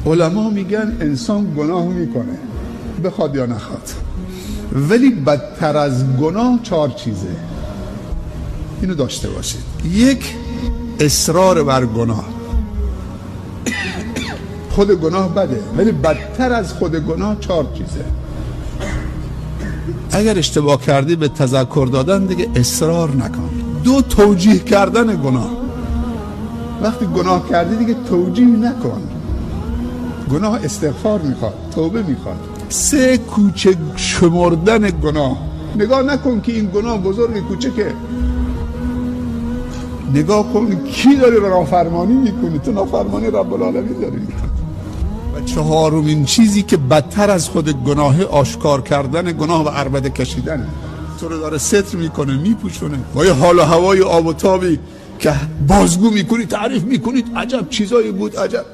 علما میگن انسان گناه میکنه بخواد یا نخواد، ولی بدتر از گناه 4 چیزه. اینو داشته باشید. 1، اصرار بر گناه. خود گناه بده، ولی بدتر از خود گناه 4 چیزه. اگر اشتباه کردی به تذکر دادن دیگه اصرار نکن. 2، توجیه کردن گناه. وقتی گناه کردی دیگه توجیه نکن. گناه استغفار میخواد، توبه میخواد. 3، کوچک شمردن گناه. نگاه نکن که این گناه بزرگ کوچکه، نگاه کن کی داره نافرمانی میکنی. تو نافرمانی رب العالمین داری میکنی. و 4مین چیزی که بدتر از خود گناه، آشکار کردن گناه و عربده کشیدن. تو رو داره ستر میکنه، میپوشونه. و یه حال و هوای آب و تابی که بازگو میکنی، تعریف میکنید عجب چیزایی بود، عجب.